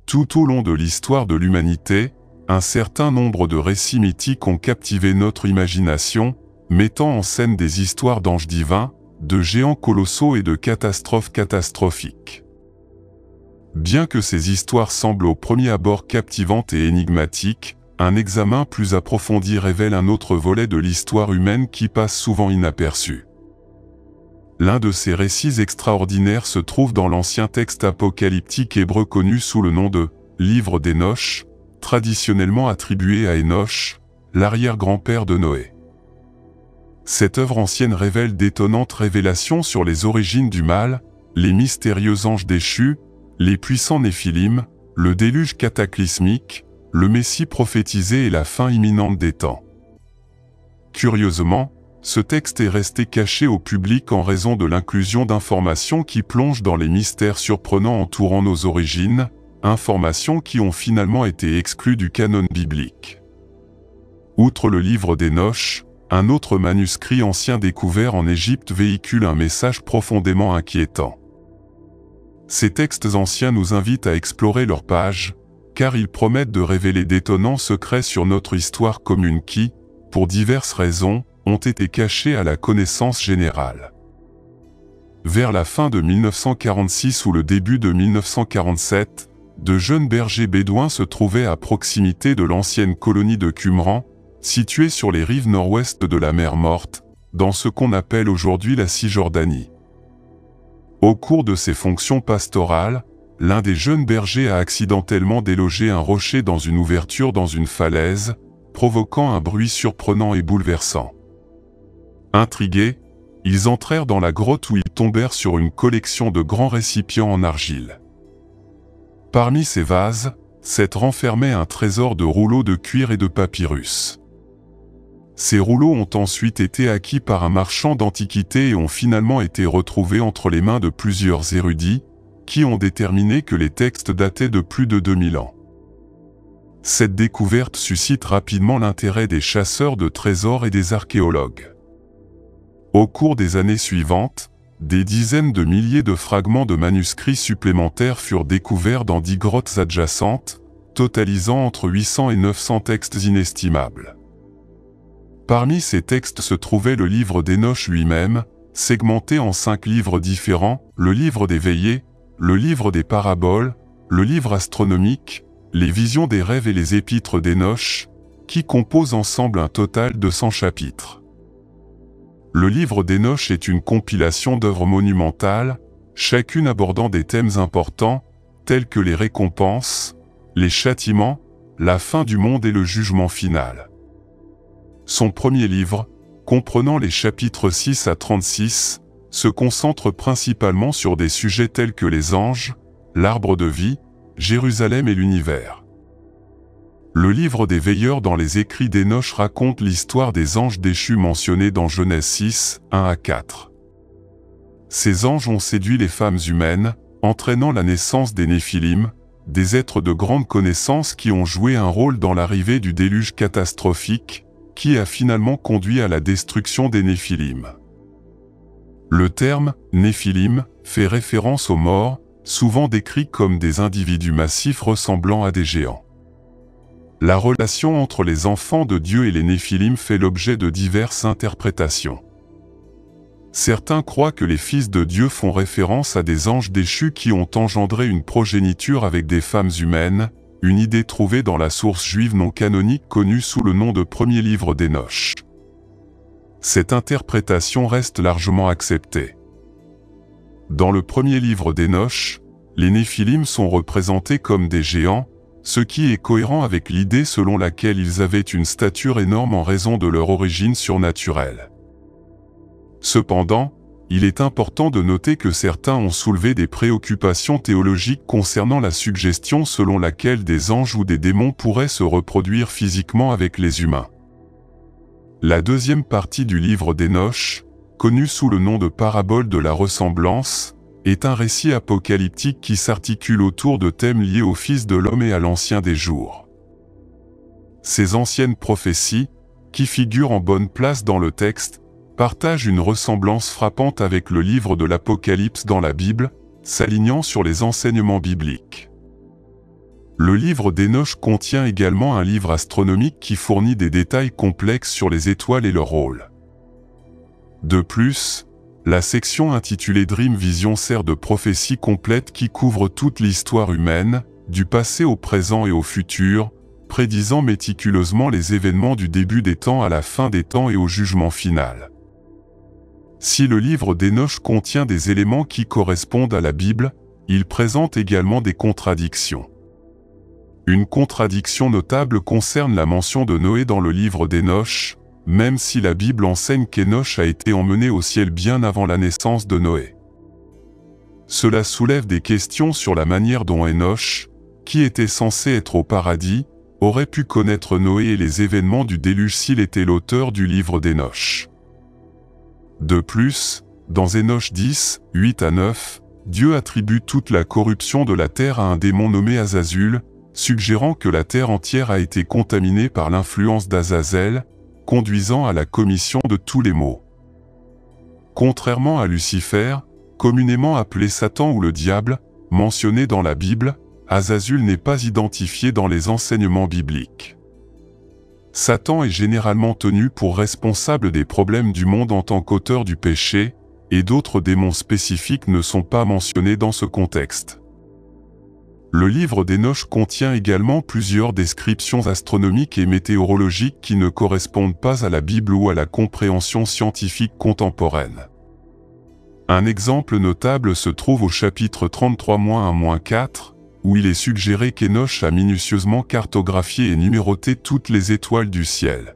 Tout au long de l'histoire de l'humanité, un certain nombre de récits mythiques ont captivé notre imagination, mettant en scène des histoires d'anges divins, de géants colossaux et de catastrophes catastrophiques. Bien que ces histoires semblent au premier abord captivantes et énigmatiques, un examen plus approfondi révèle un autre volet de l'histoire humaine qui passe souvent inaperçu. L'un de ces récits extraordinaires se trouve dans l'ancien texte apocalyptique hébreu connu sous le nom de « Livre d'Hénoch », traditionnellement attribué à Hénoch, l'arrière-grand-père de Noé. Cette œuvre ancienne révèle d'étonnantes révélations sur les origines du mal, les mystérieux anges déchus, les puissants Néphilim, le déluge cataclysmique, le Messie prophétisé et la fin imminente des temps. Curieusement, ce texte est resté caché au public en raison de l'inclusion d'informations qui plongent dans les mystères surprenants entourant nos origines, informations qui ont finalement été exclues du canon biblique. Outre le livre d'Hénoch, un autre manuscrit ancien découvert en Égypte véhicule un message profondément inquiétant. Ces textes anciens nous invitent à explorer leurs pages, car ils promettent de révéler d'étonnants secrets sur notre histoire commune qui, pour diverses raisons, ont été cachés à la connaissance générale. Vers la fin de 1946 ou le début de 1947, de jeunes bergers bédouins se trouvaient à proximité de l'ancienne colonie de Qumran, située sur les rives nord-ouest de la mer Morte, dans ce qu'on appelle aujourd'hui la Cisjordanie. Au cours de ses fonctions pastorales, l'un des jeunes bergers a accidentellement délogé un rocher dans une ouverture dans une falaise, provoquant un bruit surprenant et bouleversant. Intrigués, ils entrèrent dans la grotte où ils tombèrent sur une collection de grands récipients en argile. Parmi ces vases, cette renfermait un trésor de rouleaux de cuir et de papyrus. Ces rouleaux ont ensuite été acquis par un marchand d'antiquités et ont finalement été retrouvés entre les mains de plusieurs érudits, qui ont déterminé que les textes dataient de plus de 2000 ans. Cette découverte suscite rapidement l'intérêt des chasseurs de trésors et des archéologues. Au cours des années suivantes, des dizaines de milliers de fragments de manuscrits supplémentaires furent découverts dans 10 grottes adjacentes, totalisant entre 800 et 900 textes inestimables. Parmi ces textes se trouvait le livre d'Hénoch lui-même, segmenté en 5 livres différents, le livre des veillées, le livre des paraboles, le livre astronomique, les visions des rêves et les épîtres d'Hénoch, qui composent ensemble un total de 100 chapitres. Le livre d'Hénoch est une compilation d'œuvres monumentales, chacune abordant des thèmes importants, tels que les récompenses, les châtiments, la fin du monde et le jugement final. Son premier livre, comprenant les chapitres 6 à 36, se concentre principalement sur des sujets tels que les anges, l'arbre de vie, Jérusalem et l'univers. Le livre des veilleurs dans les écrits d'Hénoch raconte l'histoire des anges déchus mentionnés dans Genèse 6, 1 à 4. Ces anges ont séduit les femmes humaines, entraînant la naissance des Néphilim, des êtres de grande connaissance qui ont joué un rôle dans l'arrivée du déluge catastrophique, qui a finalement conduit à la destruction des Néphilim. Le terme « Néphilim » fait référence aux morts, souvent décrits comme des individus massifs ressemblant à des géants. La relation entre les enfants de Dieu et les Néphilim fait l'objet de diverses interprétations. Certains croient que les fils de Dieu font référence à des anges déchus qui ont engendré une progéniture avec des femmes humaines, une idée trouvée dans la source juive non canonique connue sous le nom de premier livre d'Hénoch. Cette interprétation reste largement acceptée. Dans le premier livre d'Hénoch, les Néphilim sont représentés comme des géants, ce qui est cohérent avec l'idée selon laquelle ils avaient une stature énorme en raison de leur origine surnaturelle. Cependant, il est important de noter que certains ont soulevé des préoccupations théologiques concernant la suggestion selon laquelle des anges ou des démons pourraient se reproduire physiquement avec les humains. La deuxième partie du livre d'Hénoch, connue sous le nom de parabole de la ressemblance, est un récit apocalyptique qui s'articule autour de thèmes liés au Fils de l'homme et à l'Ancien des jours. Ces anciennes prophéties, qui figurent en bonne place dans le texte, partagent une ressemblance frappante avec le livre de l'Apocalypse dans la Bible, s'alignant sur les enseignements bibliques. Le livre d'Enoch contient également un livre astronomique qui fournit des détails complexes sur les étoiles et leur rôle. De plus, la section intitulée Dream Vision sert de prophétie complète qui couvre toute l'histoire humaine, du passé au présent et au futur, prédisant méticuleusement les événements du début des temps à la fin des temps et au jugement final. Si le livre d'Enoch contient des éléments qui correspondent à la Bible, il présente également des contradictions. Une contradiction notable concerne la mention de Noé dans le livre d'Enoch, même si la Bible enseigne qu'Enoch a été emmené au ciel bien avant la naissance de Noé. Cela soulève des questions sur la manière dont Enoch, qui était censé être au paradis, aurait pu connaître Noé et les événements du déluge s'il était l'auteur du livre d'Enoch. De plus, dans Enoch 10, 8-9, Dieu attribue toute la corruption de la terre à un démon nommé Azazul, suggérant que la terre entière a été contaminée par l'influence d'Azazel, conduisant à la commission de tous les maux. Contrairement à Lucifer, communément appelé Satan ou le diable, mentionné dans la Bible, Azazul n'est pas identifié dans les enseignements bibliques. Satan est généralement tenu pour responsable des problèmes du monde en tant qu'auteur du péché, et d'autres démons spécifiques ne sont pas mentionnés dans ce contexte. Le livre d'Enoch contient également plusieurs descriptions astronomiques et météorologiques qui ne correspondent pas à la Bible ou à la compréhension scientifique contemporaine. Un exemple notable se trouve au chapitre 33-1-4, où il est suggéré qu'Enoch a minutieusement cartographié et numéroté toutes les étoiles du ciel.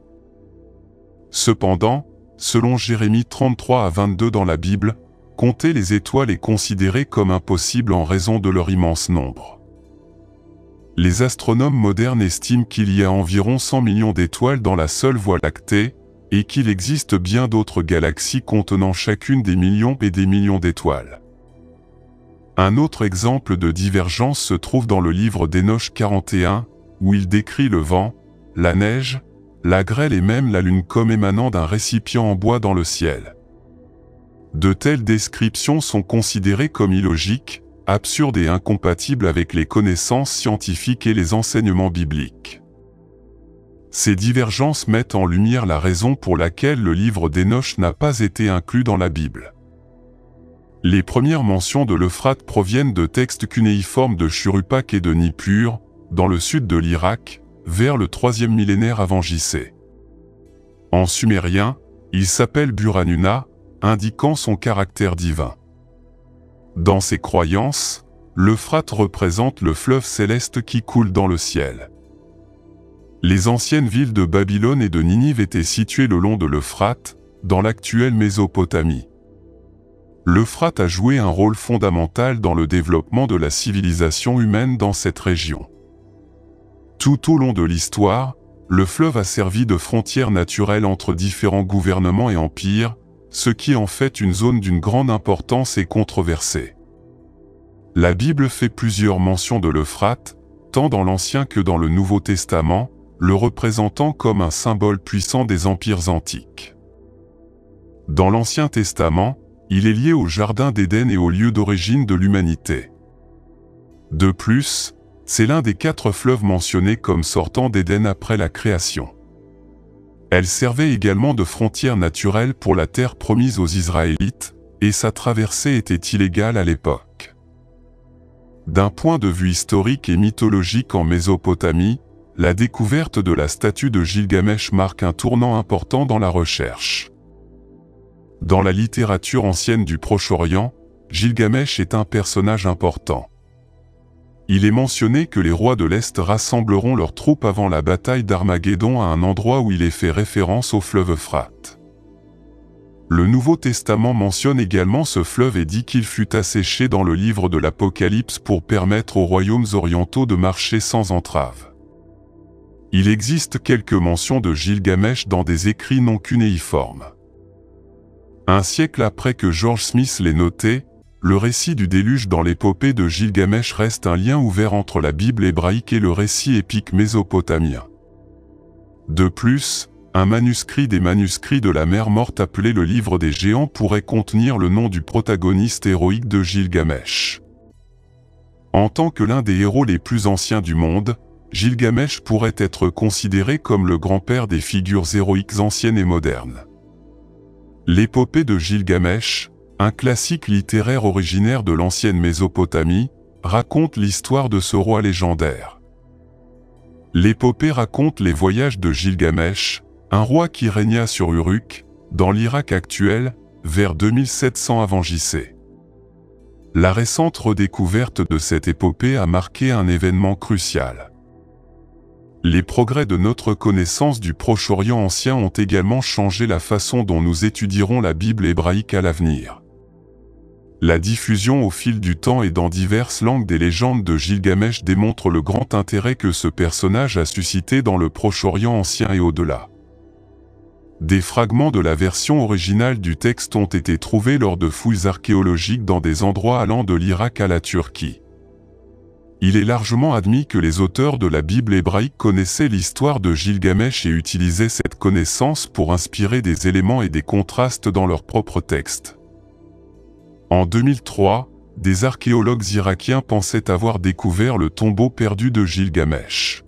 Cependant, selon Jérémie 33-22 dans la Bible, compter les étoiles est considéré comme impossible en raison de leur immense nombre. Les astronomes modernes estiment qu'il y a environ 100 millions d'étoiles dans la seule Voie lactée, et qu'il existe bien d'autres galaxies contenant chacune des millions et des millions d'étoiles. Un autre exemple de divergence se trouve dans le livre d'Enoch 41, où il décrit le vent, la neige, la grêle et même la lune comme émanant d'un récipient en bois dans le ciel. De telles descriptions sont considérées comme illogiques, absurdes et incompatibles avec les connaissances scientifiques et les enseignements bibliques. Ces divergences mettent en lumière la raison pour laquelle le livre d'Enoch n'a pas été inclus dans la Bible. Les premières mentions de l'Euphrate proviennent de textes cunéiformes de Churupak et de Nippur, dans le sud de l'Irak, vers le 3e millénaire avant J.C. En sumérien, il s'appelle Buranuna, indiquant son caractère divin. Dans ses croyances, l'Euphrate représente le fleuve céleste qui coule dans le ciel. Les anciennes villes de Babylone et de Ninive étaient situées le long de l'Euphrate, dans l'actuelle Mésopotamie. L'Euphrate a joué un rôle fondamental dans le développement de la civilisation humaine dans cette région. Tout au long de l'histoire, le fleuve a servi de frontière naturelle entre différents gouvernements et empires, ce qui en fait une zone d'une grande importance et controversée. La Bible fait plusieurs mentions de l'Euphrate, tant dans l'Ancien que dans le Nouveau Testament, le représentant comme un symbole puissant des empires antiques. Dans l'Ancien Testament, il est lié au Jardin d'Éden et au lieu d'origine de l'humanité. De plus, c'est l'un des 4 fleuves mentionnés comme sortant d'Éden après la création. Elle servait également de frontière naturelle pour la terre promise aux Israélites, et sa traversée était illégale à l'époque. D'un point de vue historique et mythologique en Mésopotamie, la découverte de la statue de Gilgamesh marque un tournant important dans la recherche. Dans la littérature ancienne du Proche-Orient, Gilgamesh est un personnage important. Il est mentionné que les rois de l'Est rassembleront leurs troupes avant la bataille d'Armageddon à un endroit où il est fait référence au fleuve Euphrate. Le Nouveau Testament mentionne également ce fleuve et dit qu'il fut asséché dans le livre de l'Apocalypse pour permettre aux royaumes orientaux de marcher sans entrave. Il existe quelques mentions de Gilgamesh dans des écrits non cunéiformes. Un siècle après que George Smith l'ait noté, le récit du déluge dans l'épopée de Gilgamesh reste un lien ouvert entre la Bible hébraïque et le récit épique mésopotamien. De plus, un manuscrit des manuscrits de la mer morte appelé le Livre des Géants pourrait contenir le nom du protagoniste héroïque de Gilgamesh. En tant que l'un des héros les plus anciens du monde, Gilgamesh pourrait être considéré comme le grand-père des figures héroïques anciennes et modernes. L'épopée de Gilgamesh, un classique littéraire originaire de l'ancienne Mésopotamie, raconte l'histoire de ce roi légendaire. L'épopée raconte les voyages de Gilgamesh, un roi qui régna sur Uruk, dans l'Irak actuel, vers 2700 avant JC. La récente redécouverte de cette épopée a marqué un événement crucial. Les progrès de notre connaissance du Proche-Orient ancien ont également changé la façon dont nous étudierons la Bible hébraïque à l'avenir. La diffusion au fil du temps et dans diverses langues des légendes de Gilgamesh démontre le grand intérêt que ce personnage a suscité dans le Proche-Orient ancien et au-delà. Des fragments de la version originale du texte ont été trouvés lors de fouilles archéologiques dans des endroits allant de l'Irak à la Turquie. Il est largement admis que les auteurs de la Bible hébraïque connaissaient l'histoire de Gilgamesh et utilisaient cette connaissance pour inspirer des éléments et des contrastes dans leurs propres textes. En 2003, des archéologues irakiens pensaient avoir découvert le tombeau perdu de Gilgamesh.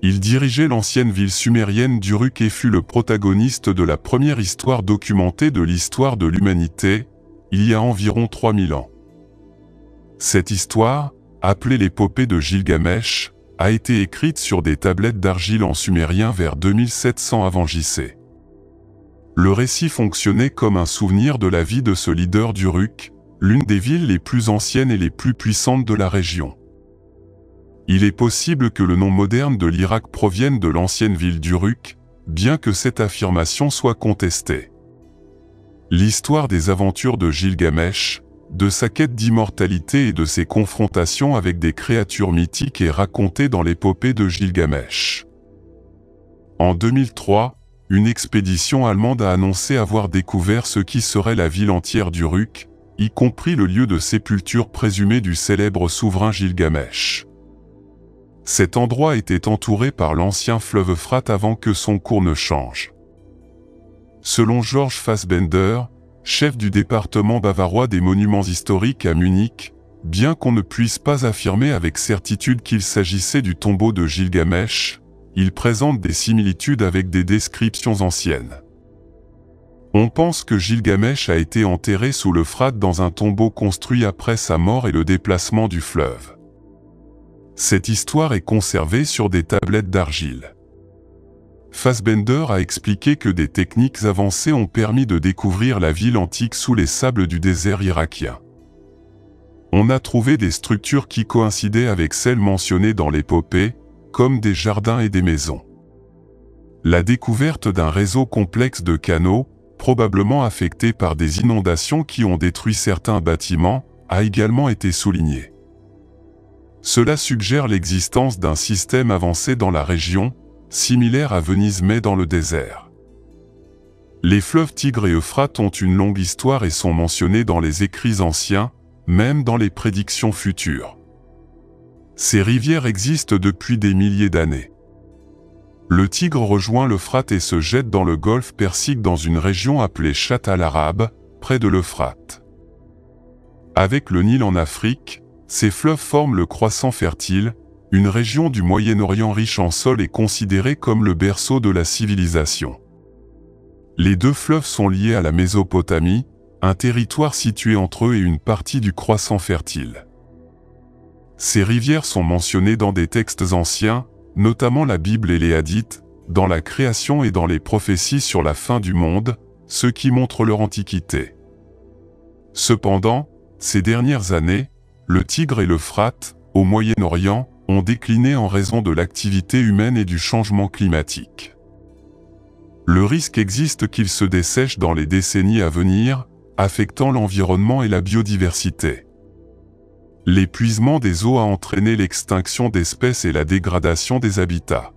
Il dirigeait l'ancienne ville sumérienne d'Uruk et fut le protagoniste de la première histoire documentée de l'histoire de l'humanité, il y a environ 3000 ans. Cette histoire, appelée l'épopée de Gilgamesh, a été écrite sur des tablettes d'argile en sumérien vers 2700 avant JC. Le récit fonctionnait comme un souvenir de la vie de ce leader d'Uruk, l'une des villes les plus anciennes et les plus puissantes de la région. Il est possible que le nom moderne de l'Irak provienne de l'ancienne ville d'Uruk, bien que cette affirmation soit contestée. L'histoire des aventures de Gilgamesh, de sa quête d'immortalité et de ses confrontations avec des créatures mythiques est racontée dans l'épopée de Gilgamesh. En 2003, une expédition allemande a annoncé avoir découvert ce qui serait la ville entière d'Uruk, y compris le lieu de sépulture présumé du célèbre souverain Gilgamesh. Cet endroit était entouré par l'ancien fleuve Euphrate avant que son cours ne change. Selon Georges Fassbender, chef du département bavarois des monuments historiques à Munich, bien qu'on ne puisse pas affirmer avec certitude qu'il s'agissait du tombeau de Gilgamesh, il présente des similitudes avec des descriptions anciennes. On pense que Gilgamesh a été enterré sous l'Euphrate dans un tombeau construit après sa mort et le déplacement du fleuve. Cette histoire est conservée sur des tablettes d'argile. Fassbender a expliqué que des techniques avancées ont permis de découvrir la ville antique sous les sables du désert irakien. On a trouvé des structures qui coïncidaient avec celles mentionnées dans l'épopée, comme des jardins et des maisons. La découverte d'un réseau complexe de canaux, probablement affectés par des inondations qui ont détruit certains bâtiments, a également été soulignée. Cela suggère l'existence d'un système avancé dans la région, similaire à Venise mais dans le désert. Les fleuves Tigre et Euphrate ont une longue histoire et sont mentionnés dans les écrits anciens, même dans les prédictions futures. Ces rivières existent depuis des milliers d'années. Le Tigre rejoint l'Euphrate et se jette dans le golfe Persique dans une région appelée Shatt al-Arab, près de l'Euphrate. Avec le Nil en Afrique, ces fleuves forment le Croissant fertile, une région du Moyen-Orient riche en sol et considérée comme le berceau de la civilisation. Les deux fleuves sont liés à la Mésopotamie, un territoire situé entre eux et une partie du Croissant fertile. Ces rivières sont mentionnées dans des textes anciens, notamment la Bible et les Hadiths, dans la création et dans les prophéties sur la fin du monde, ce qui montre leur antiquité. Cependant, ces dernières années, le Tigre et l'Euphrate, au Moyen-Orient, ont décliné en raison de l'activité humaine et du changement climatique. Le risque existe qu'ils se dessèchent dans les décennies à venir, affectant l'environnement et la biodiversité. L'épuisement des eaux a entraîné l'extinction d'espèces et la dégradation des habitats.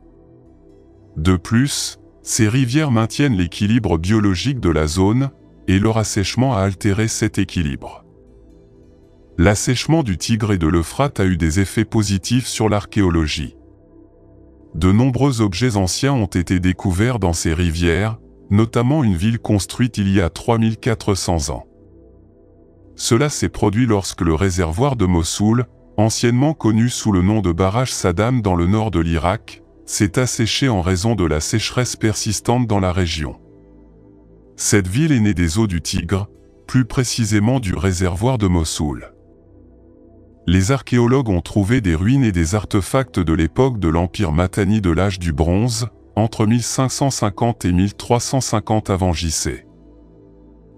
De plus, ces rivières maintiennent l'équilibre biologique de la zone, et leur assèchement a altéré cet équilibre. L'assèchement du Tigre et de l'Euphrate a eu des effets positifs sur l'archéologie. De nombreux objets anciens ont été découverts dans ces rivières, notamment une ville construite il y a 3400 ans. Cela s'est produit lorsque le réservoir de Mossoul, anciennement connu sous le nom de barrage Saddam dans le nord de l'Irak, s'est asséché en raison de la sécheresse persistante dans la région. Cette ville est née des eaux du Tigre, plus précisément du réservoir de Mossoul. Les archéologues ont trouvé des ruines et des artefacts de l'époque de l'Empire Matani de l'âge du bronze, entre 1550 et 1350 avant JC.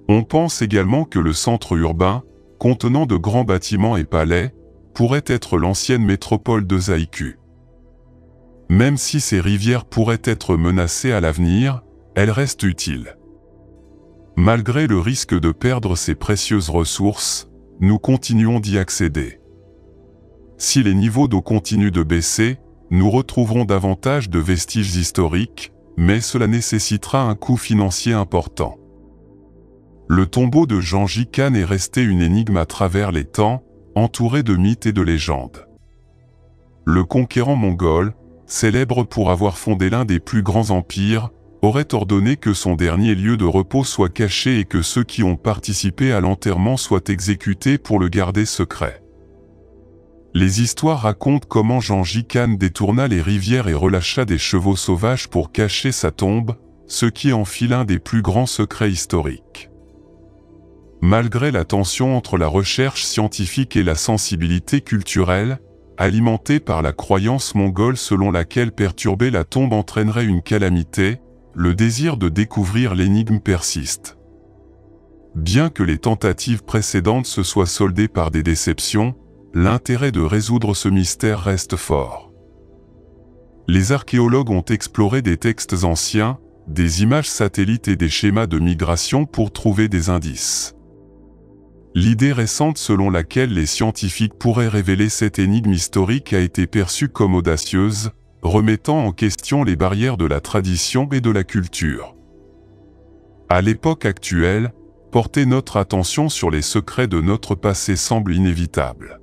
On pense également que le centre urbain, contenant de grands bâtiments et palais, pourrait être l'ancienne métropole de Zaïku. Même si ces rivières pourraient être menacées à l'avenir, elles restent utiles. Malgré le risque de perdre ces précieuses ressources, nous continuons d'y accéder. Si les niveaux d'eau continuent de baisser, nous retrouverons davantage de vestiges historiques, mais cela nécessitera un coût financier important. Le tombeau de Gengis Khan est resté une énigme à travers les temps, entouré de mythes et de légendes. Le conquérant mongol, célèbre pour avoir fondé l'un des plus grands empires, aurait ordonné que son dernier lieu de repos soit caché et que ceux qui ont participé à l'enterrement soient exécutés pour le garder secret. Les histoires racontent comment Gengis Khan détourna les rivières et relâcha des chevaux sauvages pour cacher sa tombe, ce qui en fit l'un des plus grands secrets historiques. Malgré la tension entre la recherche scientifique et la sensibilité culturelle, alimentée par la croyance mongole selon laquelle perturber la tombe entraînerait une calamité, le désir de découvrir l'énigme persiste. Bien que les tentatives précédentes se soient soldées par des déceptions, l'intérêt de résoudre ce mystère reste fort. Les archéologues ont exploré des textes anciens, des images satellites et des schémas de migration pour trouver des indices. L'idée récente selon laquelle les scientifiques pourraient révéler cette énigme historique a été perçue comme audacieuse, remettant en question les barrières de la tradition et de la culture. À l'époque actuelle, porter notre attention sur les secrets de notre passé semble inévitable.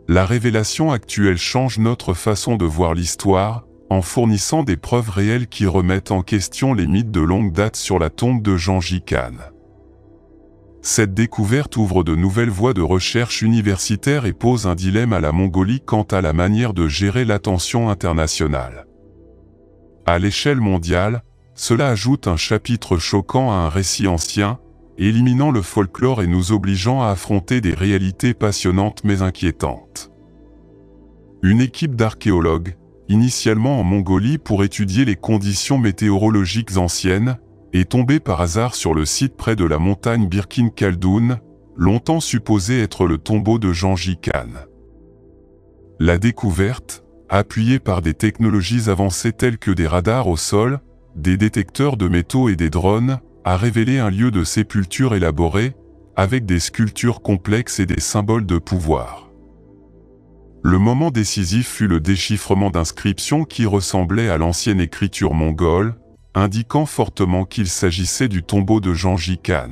La révélation actuelle change notre façon de voir l'histoire, en fournissant des preuves réelles qui remettent en question les mythes de longue date sur la tombe de Gengis Khan. Cette découverte ouvre de nouvelles voies de recherche universitaire et pose un dilemme à la Mongolie quant à la manière de gérer l'attention internationale. À l'échelle mondiale, cela ajoute un chapitre choquant à un récit ancien, éliminant le folklore et nous obligeant à affronter des réalités passionnantes mais inquiétantes. Une équipe d'archéologues, initialement en Mongolie pour étudier les conditions météorologiques anciennes, est tombée par hasard sur le site près de la montagne Birkin Khaldoun, longtemps supposé être le tombeau de Gengis Khan. La découverte, appuyée par des technologies avancées telles que des radars au sol, des détecteurs de métaux et des drones, a révélé un lieu de sépulture élaboré, avec des sculptures complexes et des symboles de pouvoir. Le moment décisif fut le déchiffrement d'inscriptions qui ressemblaient à l'ancienne écriture mongole, indiquant fortement qu'il s'agissait du tombeau de Gengis Khan.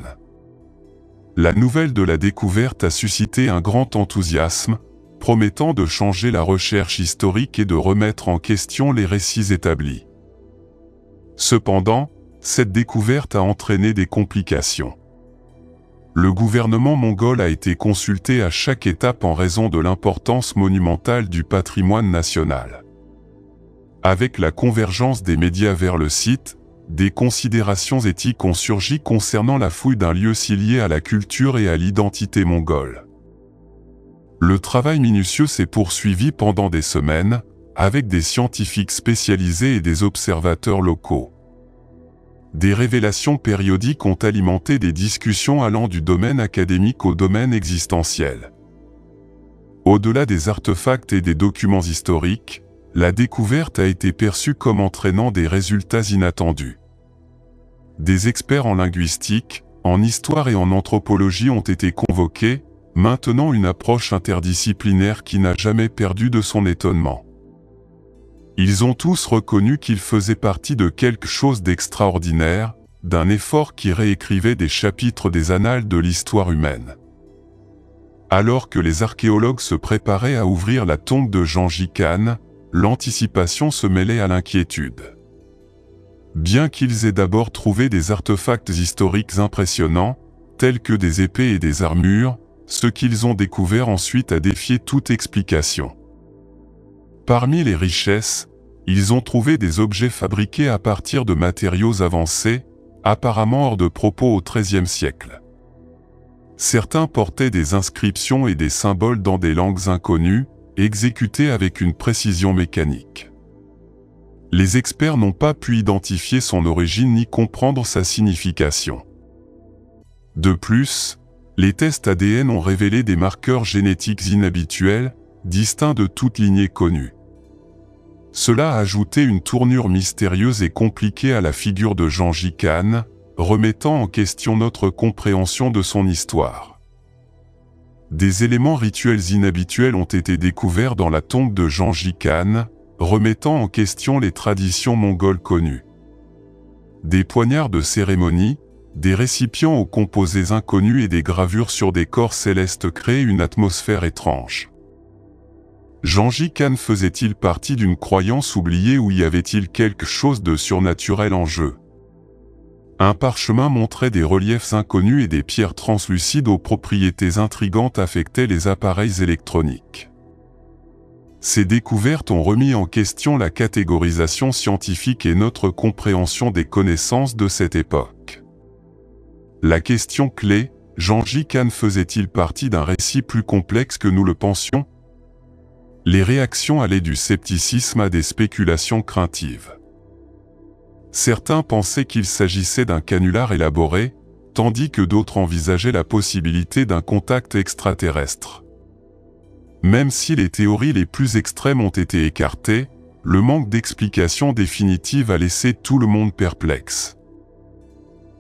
La nouvelle de la découverte a suscité un grand enthousiasme, promettant de changer la recherche historique et de remettre en question les récits établis. Cependant, cette découverte a entraîné des complications. Le gouvernement mongol a été consulté à chaque étape en raison de l'importance monumentale du patrimoine national. Avec la convergence des médias vers le site, des considérations éthiques ont surgi concernant la fouille d'un lieu si lié à la culture et à l'identité mongole. Le travail minutieux s'est poursuivi pendant des semaines, avec des scientifiques spécialisés et des observateurs locaux. Des révélations périodiques ont alimenté des discussions allant du domaine académique au domaine existentiel. Au-delà des artefacts et des documents historiques, la découverte a été perçue comme entraînant des résultats inattendus. Des experts en linguistique, en histoire et en anthropologie ont été convoqués, maintenant une approche interdisciplinaire qui n'a jamais perdu de son étonnement. Ils ont tous reconnu qu'ils faisaient partie de quelque chose d'extraordinaire, d'un effort qui réécrivait des chapitres des annales de l'histoire humaine. Alors que les archéologues se préparaient à ouvrir la tombe de Gengis Khan, l'anticipation se mêlait à l'inquiétude. Bien qu'ils aient d'abord trouvé des artefacts historiques impressionnants, tels que des épées et des armures, ce qu'ils ont découvert ensuite a défié toute explication. Parmi les richesses, ils ont trouvé des objets fabriqués à partir de matériaux avancés, apparemment hors de propos au XIIIe siècle. Certains portaient des inscriptions et des symboles dans des langues inconnues, exécutés avec une précision mécanique. Les experts n'ont pas pu identifier son origine ni comprendre sa signification. De plus, les tests ADN ont révélé des marqueurs génétiques inhabituels, distincts de toute lignée connue. Cela a ajouté une tournure mystérieuse et compliquée à la figure de Gengis Khan, remettant en question notre compréhension de son histoire. Des éléments rituels inhabituels ont été découverts dans la tombe de Gengis Khan, remettant en question les traditions mongoles connues. Des poignards de cérémonie, des récipients aux composés inconnus et des gravures sur des corps célestes créent une atmosphère étrange. Gengis Khan faisait-il partie d'une croyance oubliée ou y avait-il quelque chose de surnaturel en jeu? Un parchemin montrait des reliefs inconnus et des pierres translucides aux propriétés intrigantes affectaient les appareils électroniques. Ces découvertes ont remis en question la catégorisation scientifique et notre compréhension des connaissances de cette époque. La question clé, Gengis Khan faisait-il partie d'un récit plus complexe que nous le pensions? Les réactions allaient du scepticisme à des spéculations craintives. Certains pensaient qu'il s'agissait d'un canular élaboré, tandis que d'autres envisageaient la possibilité d'un contact extraterrestre. Même si les théories les plus extrêmes ont été écartées, le manque d'explications définitives a laissé tout le monde perplexe.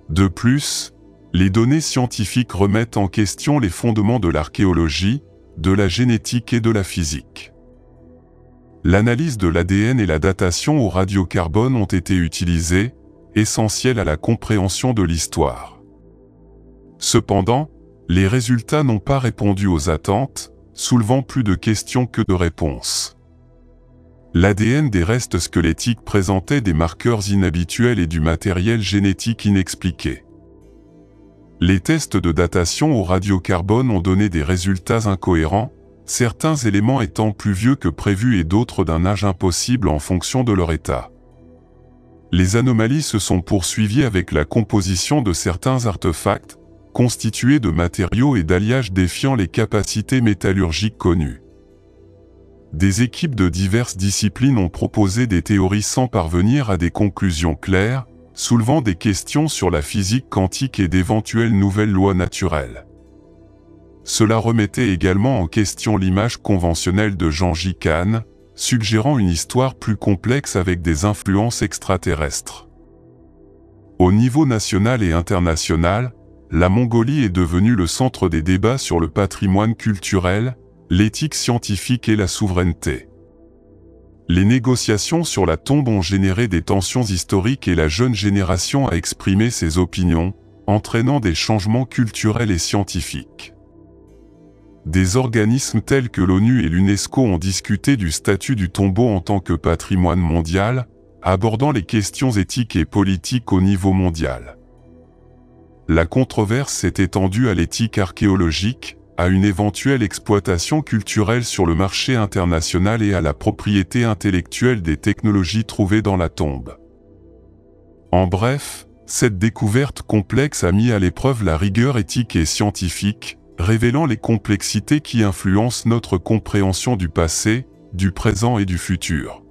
De plus, les données scientifiques remettent en question les fondements de l'archéologie, de la génétique et de la physique. L'analyse de l'ADN et la datation au radiocarbone ont été utilisées, essentielles à la compréhension de l'histoire. Cependant, les résultats n'ont pas répondu aux attentes, soulevant plus de questions que de réponses. L'ADN des restes squelettiques présentait des marqueurs inhabituels et du matériel génétique inexpliqué. Les tests de datation au radiocarbone ont donné des résultats incohérents, certains éléments étant plus vieux que prévu et d'autres d'un âge impossible en fonction de leur état. Les anomalies se sont poursuivies avec la composition de certains artefacts, constitués de matériaux et d'alliages défiant les capacités métallurgiques connues. Des équipes de diverses disciplines ont proposé des théories sans parvenir à des conclusions claires, soulevant des questions sur la physique quantique et d'éventuelles nouvelles lois naturelles. Cela remettait également en question l'image conventionnelle de Gengis Khan, suggérant une histoire plus complexe avec des influences extraterrestres. Au niveau national et international, la Mongolie est devenue le centre des débats sur le patrimoine culturel, l'éthique scientifique et la souveraineté. Les négociations sur la tombe ont généré des tensions historiques et la jeune génération a exprimé ses opinions, entraînant des changements culturels et scientifiques. Des organismes tels que l'ONU et l'UNESCO ont discuté du statut du tombeau en tant que patrimoine mondial, abordant les questions éthiques et politiques au niveau mondial. La controverse s'est étendue à l'éthique archéologique, à une éventuelle exploitation culturelle sur le marché international et à la propriété intellectuelle des technologies trouvées dans la tombe. En bref, cette découverte complexe a mis à l'épreuve la rigueur éthique et scientifique, révélant les complexités qui influencent notre compréhension du passé, du présent et du futur.